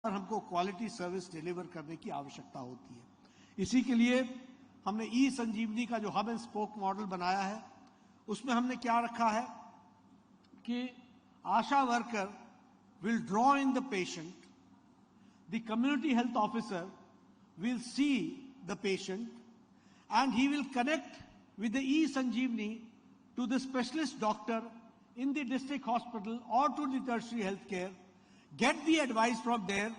और हमको quality service deliver करने की आवश्यकता होती है। इसी के लिए हमने ई संजीवनी का जो हब एंड स्पोक मॉडल बनाया है, उसमें हमने क्या रखा है कि ASHA worker will draw in the patient, the community health officer will see the patient and he will connect with the e-Sanjeevani to the specialist doctor in the district hospital or to the tertiary health care, get the advice from there,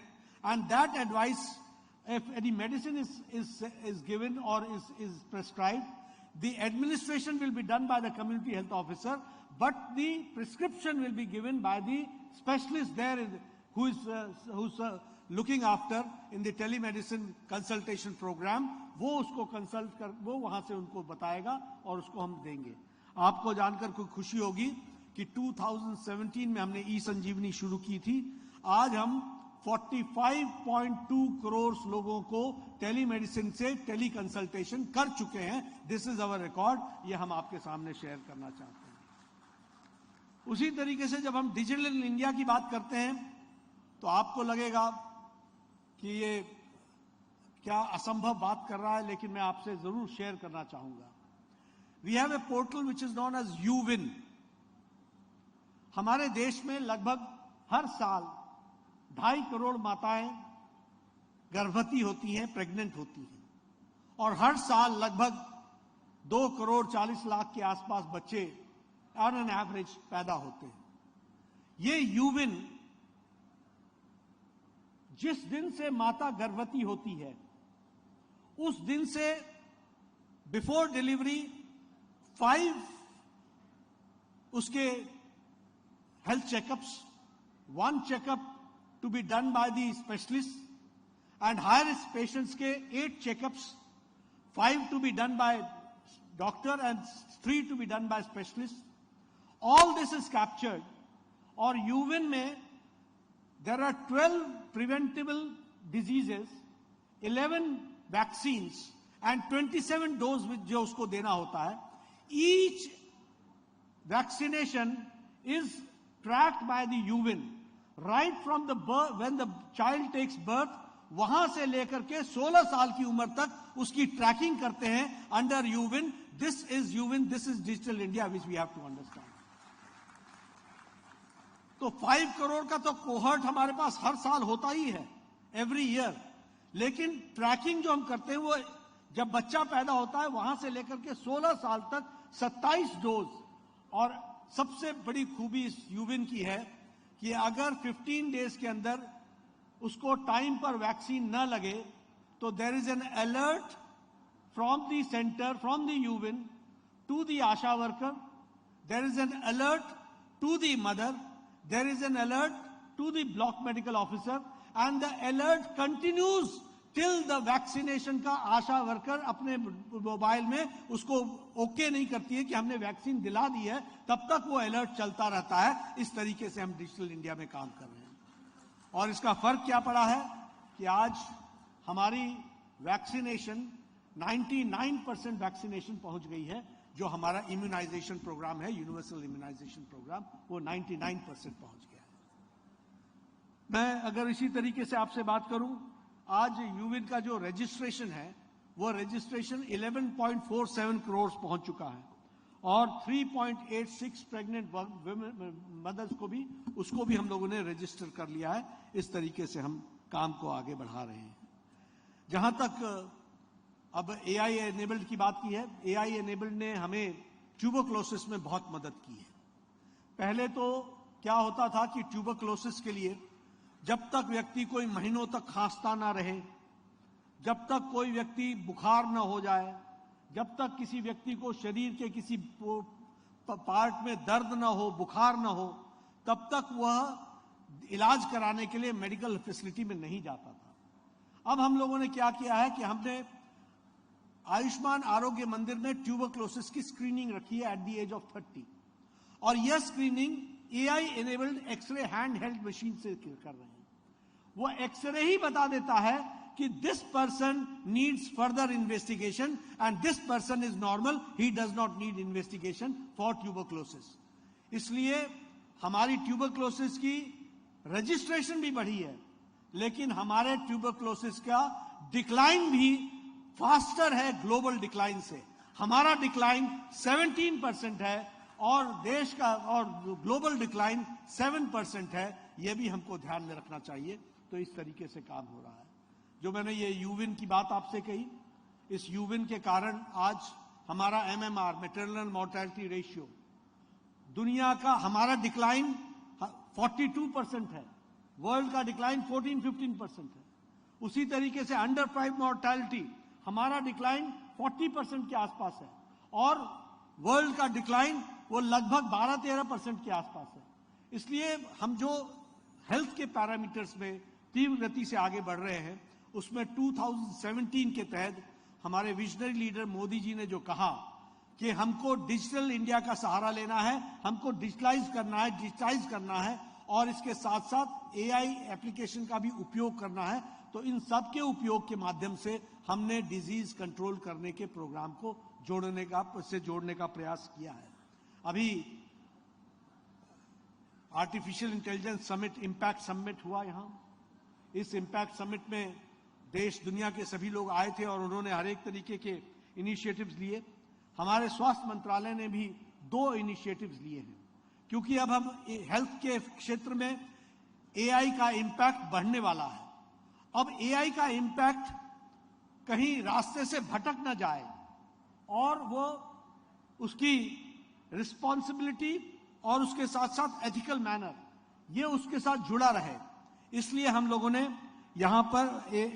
and that advice, if any medicine is given or is prescribed, the administration will be done by the community health officer, but the prescription will be given by the specialist there who's looking after in the telemedicine consultation program. वो उसको consult कर, वो वहां से उनको बताएगा और उसको हम देंगे। आपको जानकर कोई खुशी होगी कि 2017 में हमने ई संजीवनी शुरू की थी। आज हम 45.2 करोड़ लोगों को टेलीमेडिसिन से टेली कंसल्टेशन कर चुके हैं। दिस इज अवर रिकॉर्ड, ये हम आपके सामने शेयर करना चाहते हैं। उसी तरीके से जब हम डिजिटल इंडिया की बात करते हैं तो आपको लगेगा कि ये क्या असंभव बात कर रहा है, लेकिन मैं आपसे जरूर शेयर करना चाहूंगा। We have a portal which is known as यूविन। हमारे देश में लगभग हर साल 2.5 करोड़ माताएं गर्भवती होती हैं, प्रेग्नेंट होती हैं, और हर साल लगभग 2 करोड़ 40 लाख के आसपास बच्चे ऑन एन एवरेज पैदा होते हैं। ये यूविन जिस दिन से माता गर्भवती होती है उस दिन से बिफोर डिलीवरी 5 उसके health checkups, 1 checkup to be done by the specialist and higher risk patients के 8 checkups, 5 to be done by doctor and 3 to be done by specialist. All this is captured, और यूविन में there are 12 preventable diseases, 11 vaccines and 27 doses which जो उसको देना होता है। Each vaccination is tracked by the UVIN right from the birth, when the child takes birth, वहां से लेकर के 16 साल की उम्र तक उसकी ट्रैकिंग करते हैं under UVIN। This is UVIN, this is Digital India which we have to understand। तो 5 करोड़ का तो कोहर्ट हमारे पास हर साल होता ही है, एवरी ईयर, लेकिन ट्रैकिंग जो हम करते हैं वो जब बच्चा पैदा होता है वहां से लेकर के 16 साल तक 27 डोज। और सबसे बड़ी खूबी इस यूविन की है कि अगर 15 डेज के अंदर उसको टाइम पर वैक्सीन न लगे तो there is an alert from the centre, from the यूविन to the ASHA worker, there is an alert to the mother, there is an alert to the block medical officer, and the alert continues till the vaccination का आशा worker अपने mobile में उसको okay नहीं करती है कि हमने वैक्सीन दिला दी है, तब तक वो अलर्ट चलता रहता है। इस तरीके से हम डिजिटल इंडिया में काम कर रहे हैं। और इसका फर्क क्या पड़ा है कि आज हमारी वैक्सीनेशन 99% वैक्सीनेशन पहुंच गई है। जो हमारा इम्यूनाइजेशन प्रोग्राम है, यूनिवर्सल इम्यूनाइजेशन प्रोग्राम, वो 99% पहुंच गया है। मैं अगर इसी तरीके से आपसे बात करूं, आज यूविन का जो रजिस्ट्रेशन है वो रजिस्ट्रेशन 11.47 करोड़ पहुंच चुका है, और 3.86 प्रेग्नेंट मदर्स को भी, उसको भी हम लोगों ने रजिस्टर कर लिया है। इस तरीके से हम काम को आगे बढ़ा रहे हैं। जहां तक अब AI एनेबल्ड की बात की है, AI एनेबल्ड ने हमें ट्यूबरक्लोसिस में बहुत मदद की है। पहले तो क्या होता था कि ट्यूबरक्लोसिस के लिए जब तक व्यक्ति कोई महीनों तक खांसता ना रहे, जब तक कोई व्यक्ति बुखार ना हो जाए, जब तक किसी व्यक्ति को शरीर के किसी पार्ट में दर्द ना हो, बुखार ना हो, तब तक वह इलाज कराने के लिए मेडिकल फैसिलिटी में नहीं जाता था। अब हम लोगों ने क्या किया है कि हमने आयुष्मान आरोग्य मंदिर में ट्यूबरक्लोसिस की स्क्रीनिंग रखी है एट द एज ऑफ 30, और यह screening AI enabled x ray hand held machine से कर रहे हैं। वो एक्सरे ही बता देता है कि this person needs further investigation and this person is normal, he does not need investigation for tuberculosis. इसलिए हमारी ट्यूबरक्लोसिस की रजिस्ट्रेशन भी बढ़ी है। लेकिन हमारे ट्यूबरक्लोसिस का डिक्लाइन भी फास्टर है ग्लोबल डिक्लाइन से। हमारा डिक्लाइन 17% है और देश का और ग्लोबल डिक्लाइन 7% है। यह भी हमको ध्यान में रखना चाहिए। तो इस तरीके से काम हो रहा है। जो मैंने ये यूविन की बात आपसे कही, इस यूविन के कारण आज हमारा MMR मैटरनल मोर्टेलिटी रेशियो दुनिया का, हमारा डिक्लाइन 42% है, वर्ल्ड का डिक्लाइन 14-15% है। उसी तरीके से अंडर 5 मोर्टेलिटी हमारा डिक्लाइन 40% के आसपास है और वर्ल्ड का डिक्लाइन वो लगभग 12-13% के आसपास है। इसलिए हम जो हेल्थ के पैरामीटर्स में तीव्र गति से आगे बढ़ रहे हैं, उसमें 2017 के तहत हमारे विजनरी लीडर मोदी जी ने जो कहा कि हमको डिजिटल इंडिया का सहारा लेना है, हमको डिजिटाइज करना है और इसके साथ साथ AI एप्लीकेशन का भी उपयोग करना है। तो इन सब के उपयोग के माध्यम से हमने डिजीज कंट्रोल करने के प्रोग्राम को जोड़ने का प्रयास किया है। अभी artificial intelligence summit, impact summit हुआ यहाँ। इस इम्पैक्ट समिट में देश दुनिया के सभी लोग आए थे और उन्होंने हर एक तरीके के इनिशिएटिव्स लिए। हमारे स्वास्थ्य मंत्रालय ने भी 2 इनिशिएटिव्स लिए हैं, क्योंकि अब हम हेल्थ के क्षेत्र में AI का इम्पैक्ट बढ़ने वाला है। अब AI का इम्पैक्ट कहीं रास्ते से भटक न जाए और वो उसकी रिस्पॉन्सिबिलिटी और उसके साथ साथ एथिकल मैनर ये उसके साथ जुड़ा रहे। इसलिए हम लोगों ने यहाँ पर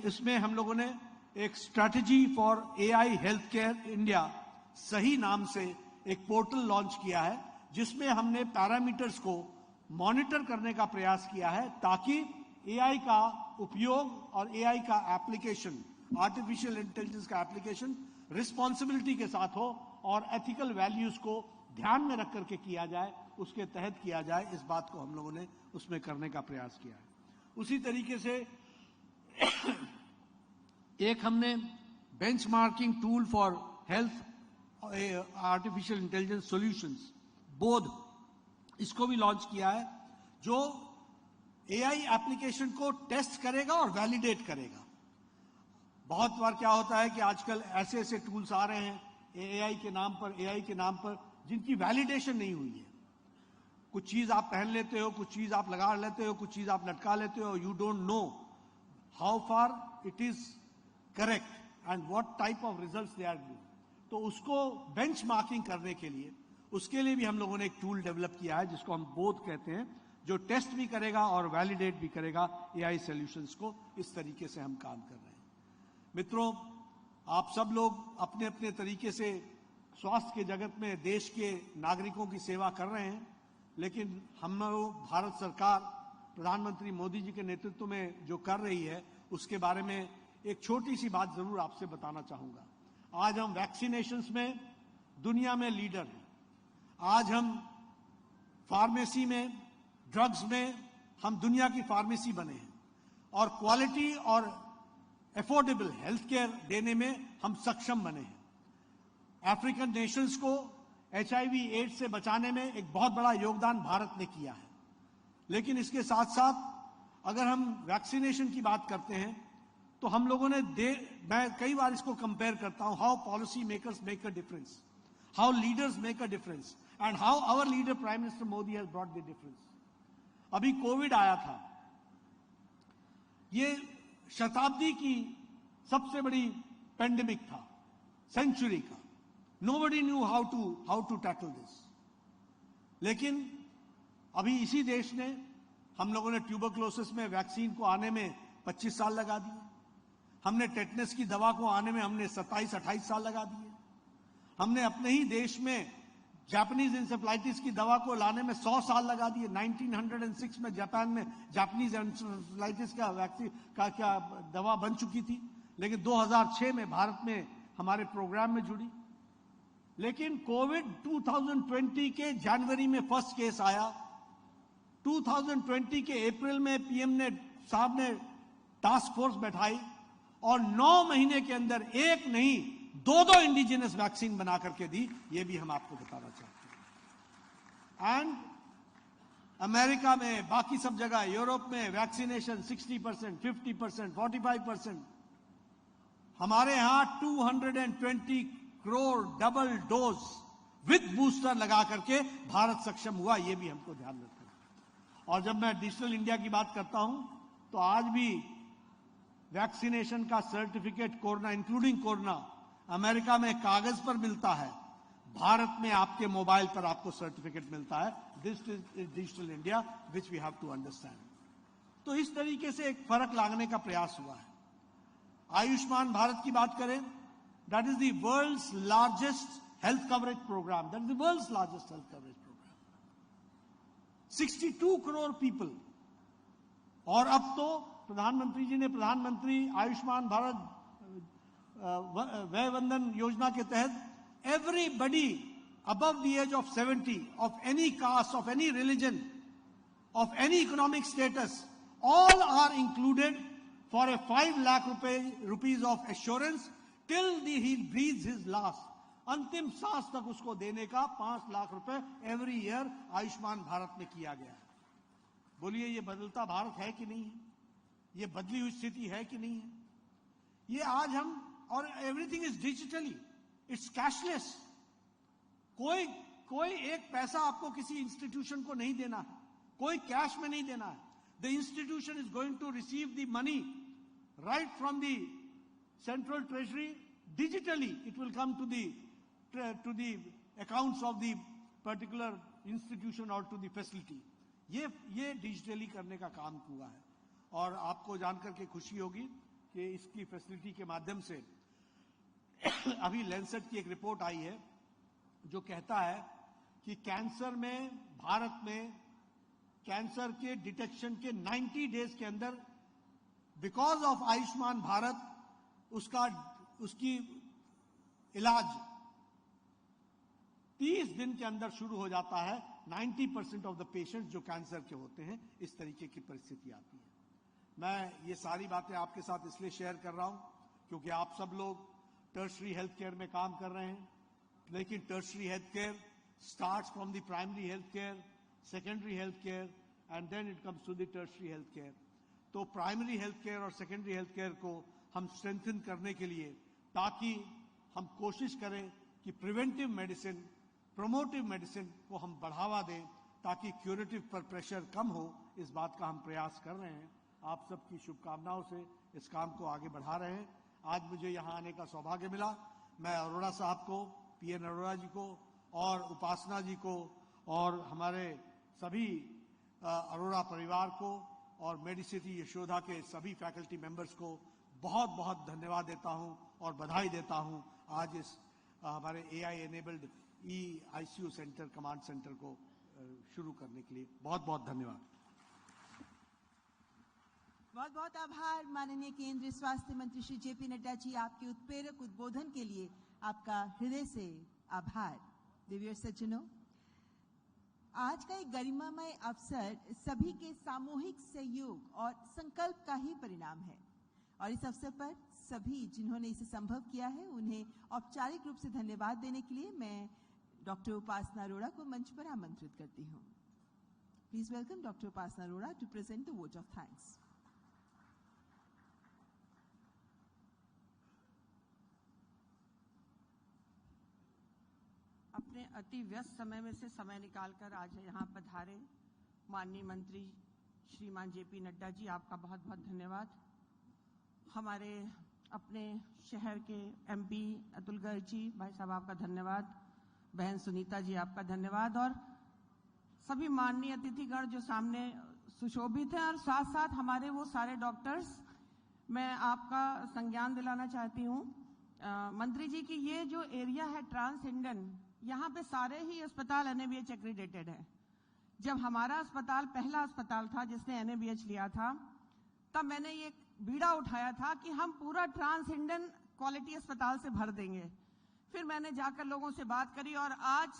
इसमें हम लोगों ने एक strategy for AI health care India सही नाम से एक पोर्टल लॉन्च किया है, जिसमें हमने पैरामीटर्स को मॉनिटर करने का प्रयास किया है ताकि AI का उपयोग और AI का एप्लीकेशन, आर्टिफिशियल इंटेलिजेंस का एप्लीकेशन रिस्पॉन्सिबिलिटी के साथ हो और एथिकल वैल्यूज को ध्यान में रख करके किया जाए, उसके तहत किया जाए। इस बात को हम लोगों ने उसमें करने का प्रयास किया है। उसी तरीके से एक हमने benchmarking tool for health artificial intelligence solutions बोध, इसको भी लॉन्च किया है, जो AI एप्लीकेशन को टेस्ट करेगा और वैलिडेट करेगा। बहुत बार क्या होता है कि आजकल ऐसे ऐसे टूल्स आ रहे हैं AI के नाम पर जिनकी वैलिडेशन नहीं हुई है। कुछ चीज आप पहन लेते हो, कुछ चीज आप लगा लेते हो, कुछ चीज आप लटका लेते हो, you don't know how far it is correct and what type of results they are giving. तो उसको बेंचमार्किंग करने के लिए, उसके लिए भी हम लोगों ने एक टूल डेवलप किया है जिसको हम बोध कहते हैं, जो टेस्ट भी करेगा और वैलिडेट भी करेगा AI सॉल्यूशंस को। इस तरीके से हम काम कर रहे हैं। मित्रों, आप सब लोग अपने अपने तरीके से स्वास्थ्य के जगत में देश के नागरिकों की सेवा कर रहे हैं, लेकिन हम लोग, भारत सरकार प्रधानमंत्री मोदी जी के नेतृत्व में जो कर रही है, उसके बारे में एक छोटी सी बात जरूर आपसे बताना चाहूंगा। आज हम वैक्सीनेशंस में दुनिया में लीडर हैं। आज हम फार्मेसी में, ड्रग्स में हम दुनिया की फार्मेसी बने हैं और क्वालिटी और एफोर्डेबल हेल्थ केयर देने में हम सक्षम बने हैं। अफ्रीकन नेशंस को HIV एड्स से बचाने में एक बहुत बड़ा योगदान भारत ने किया है। लेकिन इसके साथ साथ अगर हम वैक्सीनेशन की बात करते हैं तो हम लोगों ने मैं कई बार इसको कंपेयर करता हूं, how policy makers make a difference, how leaders make a difference and how our leader prime minister Modi has brought the difference. अभी कोविड आया था, ये शताब्दी की सबसे बड़ी पेंडेमिक था, सेंचुरी का। Nobody knew how to tackle this. लेकिन अभी इसी देश ने, हम लोगों ने ट्यूबरक्लोसिस में वैक्सीन को आने में 25 साल लगा दिए। हमने टेटनस की दवा को आने में हमने 27-28 साल लगा दिए। हमने अपने ही देश में जापानीज इंसेफ्लाइटिस की दवा को लाने में 100 साल लगा दिए। 1906 में जापान में जापानीज इंसेफ्लाइटिस का वैक्सीन का दवा बन चुकी थी, लेकिन 2006 में भारत में हमारे प्रोग्राम में जुड़ी। लेकिन कोविड 2020 के जनवरी में फर्स्ट केस आया। 2020 के अप्रैल में PM साहब ने टास्क फोर्स बैठाई और 9 महीने के अंदर एक नहीं 2 इंडिजिनस वैक्सीन बना करके दी। ये भी हम आपको बताना चाहते हैं। एंड अमेरिका में, बाकी सब जगह, यूरोप में वैक्सीनेशन 60%, 50%, 45%। हमारे यहां 220 crore double dose with booster लगा करके भारत सक्षम हुआ, यह भी हमको ध्यान रखना है। और जब मैं डिजिटल इंडिया की बात करता हूं तो आज भी वैक्सीनेशन का certificate corona, including corona, America में कागज पर मिलता है, भारत में आपके मोबाइल पर आपको सर्टिफिकेट मिलता है। This is digital India which we have to understand. तो इस तरीके से एक फर्क लाने का प्रयास हुआ है। आयुष्मान भारत की बात करें, that is the world's largest health coverage program, that is the world's largest health coverage program, 62 crore people. और अब तो प्रधानमंत्री जी ने प्रधानमंत्री आयुष्मान भारत व्यय वंदन योजना के तहत everybody above the age of 70, of any caste, of any religion, of any economic status, all are included for a 5 lakh rupees of assurance till he breathes his last. अंतिम सांस तक उसको देने का 5 लाख रुपए एवरी ईयर आयुष्मान भारत में किया गया है। बोलिए ये बदलता भारत है कि नहीं है? ये बदली हुई स्थिति है कि नहीं है? ये आज हम, और everything is digitally, it's cashless. कोई एक पैसा आपको किसी इंस्टीट्यूशन को नहीं देना है, कोई कैश में नहीं देना है। The institution is going to receive the money right from the central treasury digitally. It will come to the accounts of the particular institution और टू द फैसिलिटी। ये डिजिटली करने का काम हुआ है। और आपको जानकर के खुशी होगी कि इसकी फैसिलिटी के माध्यम से अभी लैंसेट की एक रिपोर्ट आई है जो कहता है कि कैंसर में, भारत में कैंसर के डिटेक्शन के 90 डेज के अंदर बिकॉज ऑफ आयुष्मान भारत उसकी इलाज 30 दिन के अंदर शुरू हो जाता है। 90% ऑफ द पेशेंट्स जो कैंसर के होते हैं, इस तरीके की परिस्थिति आती है। मैं ये सारी बातें आपके साथ इसलिए शेयर कर रहा हूं क्योंकि आप सब लोग टर्शरी हेल्थ केयर में काम कर रहे हैं, लेकिन tertiary health care starts from the primary health care, secondary health care and then it comes to the tertiary health care. तो प्राइमरी हेल्थ केयर और सेकेंडरी हेल्थ केयर को हम स्ट्रेंथन करने के लिए, ताकि हम कोशिश करें कि प्रिवेंटिव मेडिसिन, प्रोमोटिव मेडिसिन को हम बढ़ावा दें, ताकि क्यूरेटिव पर प्रेशर कम हो, इस बात का हम प्रयास कर रहे हैं। आप सबकी शुभकामनाओं से इस काम को आगे बढ़ा रहे हैं। आज मुझे यहाँ आने का सौभाग्य मिला। मैं अरोड़ा साहब को, पीएन अरोड़ा जी को और उपासना जी को और हमारे सभी अरोड़ा परिवार को और मेडिसिटी यशोदा के सभी फैकल्टी मेंबर्स को बहुत बहुत धन्यवाद देता हूं और बधाई देता हूं आज इस हमारे AI enabled ICU centre, command centre को शुरू करने के लिए। बहुत बहुत धन्यवाद। बहुत बहुत आभार माननीय केंद्रीय स्वास्थ्य मंत्री श्री जेपी नड्डा जी, आपके उत्प्रेरक उद्बोधन के लिए आपका हृदय से आभार। दिव्य सज्जनों, आज का एक गरिमामय अवसर सभी के सामूहिक सहयोग और संकल्प का ही परिणाम है और इस अवसर पर सभी जिन्होंने इसे संभव किया है उन्हें औपचारिक रूप से धन्यवाद देने के लिए मैं डॉक्टर उपासना अरोड़ा को मंच पर आमंत्रित करती हूँ। Please welcome doctor Upasana Arora to present the vote of thanks. अपने अति व्यस्त समय में से समय निकालकर आज यहाँ पधारे माननीय मंत्री श्रीमान जेपी नड्डा जी, आपका बहुत बहुत धन्यवाद। हमारे अपने शहर के एमपी अतुल गर्ग जी, भाई साहब आपका धन्यवाद। बहन सुनीता जी आपका धन्यवाद। और सभी माननीय अतिथिगण जो सामने सुशोभित हैं और साथ साथ हमारे वो सारे डॉक्टर्स, मैं आपका संज्ञान दिलाना चाहती हूँ मंत्री जी की ये जो एरिया है ट्रांस इंडियन, यहाँ पे सारे ही अस्पताल एनएबीएच एक्रीडेटेड है। जब हमारा अस्पताल पहला अस्पताल था जिसने एनएबीएच लिया था, तब मैंने ये बीड़ा उठाया था कि हम पूरा ट्रांस इंडियन क्वालिटी अस्पताल से भर देंगे। फिर मैंने जाकर लोगों से बात करी और आज